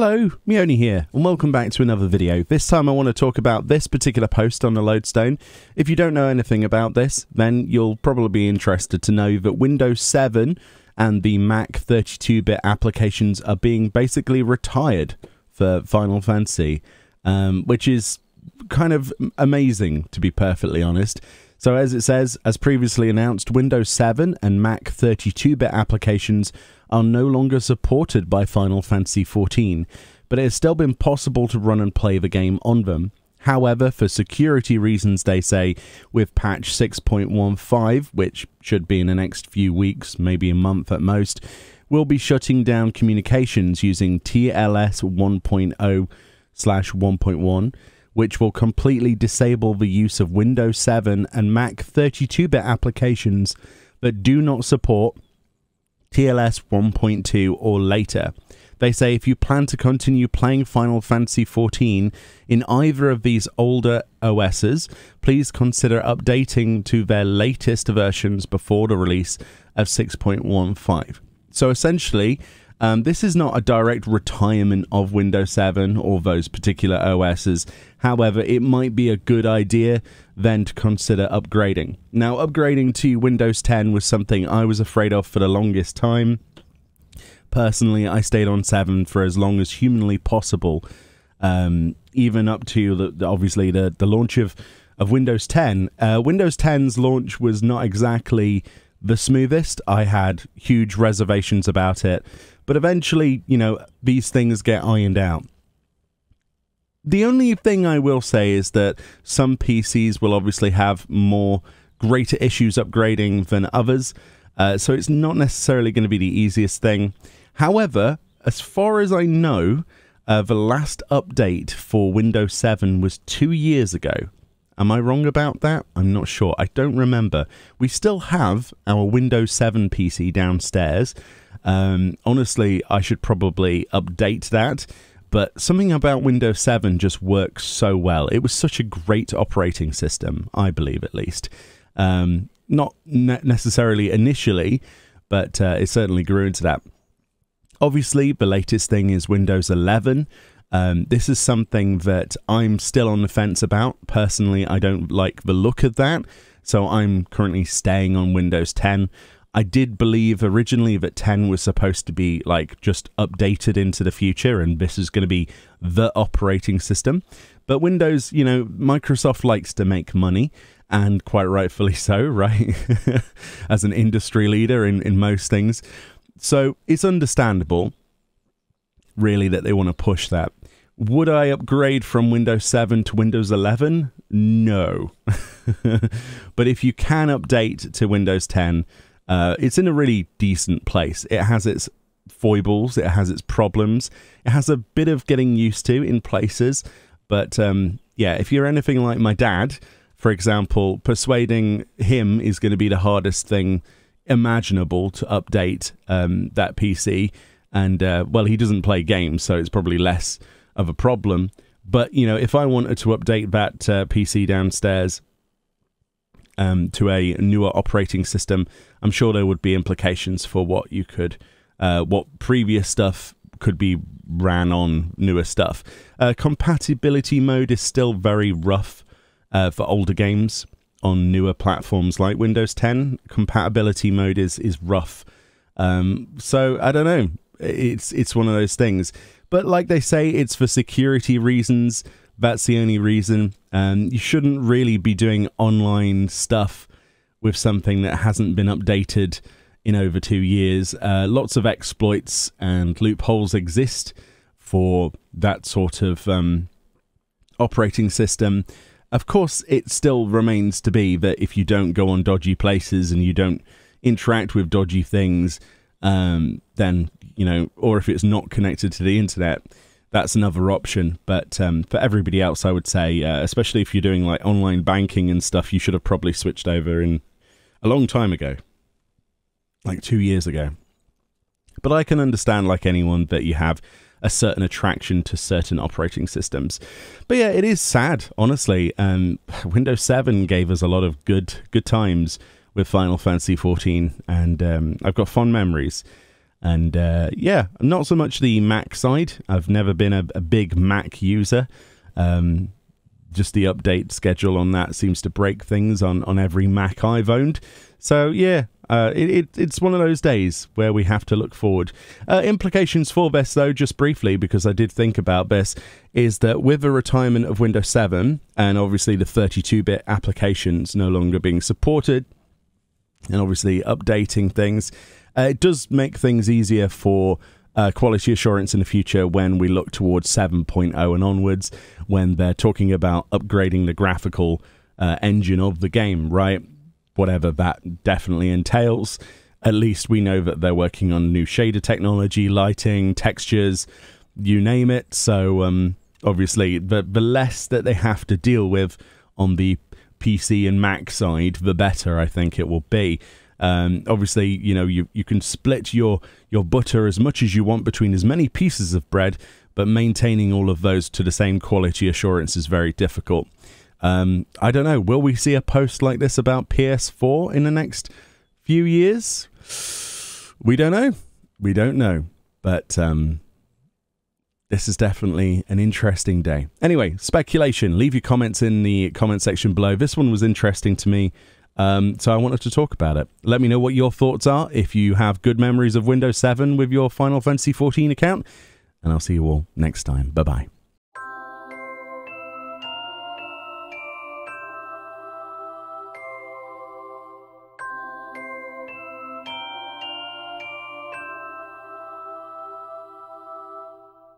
Hello, Meoni here, and welcome back to another video. This time I want to talk about this particular post on the Lodestone. If you don't know anything about this, then you'll probably be interested to know that Windows 7 and the Mac 32-bit applications are being basically retired for Final Fantasy, which is kind of amazing, to be perfectly honest. So as it says, as previously announced, Windows 7 and Mac 32-bit applications are no longer supported by Final Fantasy XIV, but it has still been possible to run and play the game on them. However, for security reasons, they say, with patch 6.15, which should be in the next few weeks, maybe a month at most, we'll be shutting down communications using TLS 1.0/1.1, which will completely disable the use of Windows 7 and Mac 32-bit applications that do not support TLS 1.2 or later. They say if you plan to continue playing Final Fantasy XIV in either of these older OSs, please consider updating to their latest versions before the release of 6.15. So essentially, this is not a direct retirement of Windows 7 or those particular OSs. However, it might be a good idea then to consider upgrading. Now, upgrading to Windows 10 was something I was afraid of for the longest time. Personally, I stayed on 7 for as long as humanly possible, even up to obviously the launch of Windows 10. Windows 10's launch was not exactly the smoothest. I had huge reservations about it. But eventually, you know, these things get ironed out. The only thing I will say is that some PCs will obviously have greater issues upgrading than others. So it's not necessarily going to be the easiest thing. However, as far as I know, the last update for Windows 7 was 2 years ago. Am I wrong about that? I'm not sure. I don't remember. We still have our Windows 7 PC downstairs. Honestly, I should probably update that, but something about Windows 7 just works so well. It was such a great operating system, I believe at least. Not necessarily initially, but it certainly grew into that. Obviously, the latest thing is Windows 11. This is something that I'm still on the fence about. Personally, I don't like the look of that, so I'm currently staying on Windows 10. I did believe originally that 10 was supposed to be like just updated into the future and this is going to be the operating system. But Windows, you know, Microsoft likes to make money, and quite rightfully so, right? As an industry leader in most things. So it's understandable, really, that they want to push that. Would I upgrade from Windows 7 to Windows 11? No. But if you can update to Windows 10, it's in a really decent place. It has its foibles, it has its problems, it has a bit of getting used to in places, but yeah, if you're anything like my dad, for example, persuading him is going to be the hardest thing imaginable to update that PC, and well, he doesn't play games, so it's probably less of a problem, but you know, if I wanted to update that PC downstairs to a newer operating system, I'm sure there would be implications for what you could, what previous stuff could be ran on newer stuff. Compatibility mode is still very rough for older games on newer platforms like Windows 10. Compatibility mode is rough. So I don't know. It's one of those things. But like they say, it's for security reasons. That's the only reason. You shouldn't really be doing online stuff with something that hasn't been updated in over 2 years. Lots of exploits and loopholes exist for that sort of operating system. Of course, it still remains to be that if you don't go on dodgy places and you don't interact with dodgy things, then, you know, or if it's not connected to the internet, that's another option. But for everybody else, I would say, especially if you're doing like online banking and stuff, you should have probably switched over in a long time ago, like 2 years ago. But I can understand, like anyone, that you have a certain attraction to certain operating systems. But yeah, it is sad, honestly. Windows 7 gave us a lot of good times with Final Fantasy XIV, and I've got fond memories. And yeah, not so much the Mac side. I've never been a big Mac user. Just the update schedule on that seems to break things on every Mac I've owned. So yeah, it's one of those days where we have to look forward. Implications for this, though, just briefly, because I did think about this, is that with the retirement of Windows 7 and obviously the 32-bit applications no longer being supported, and obviously updating things, it does make things easier for quality assurance in the future when we look towards 7.0 and onwards, when they're talking about upgrading the graphical engine of the game, right? Whatever that definitely entails. At least we know that they're working on new shader technology, lighting, textures, you name it. So obviously the less that they have to deal with on the PC and Mac side, the better I think it will be. Obviously, you know, you can split your butter as much as you want between as many pieces of bread, but maintaining all of those to the same quality assurance is very difficult. I don't know. Will we see a post like this about PS4 in the next few years? We don't know. We don't know. But this is definitely an interesting day. Anyway, speculation. Leave your comments in the comment section below. This one was interesting to me. So I wanted to talk about it. Let me know what your thoughts are, if you have good memories of Windows 7 with your Final Fantasy XIV account, and I'll see you all next time. Bye-bye.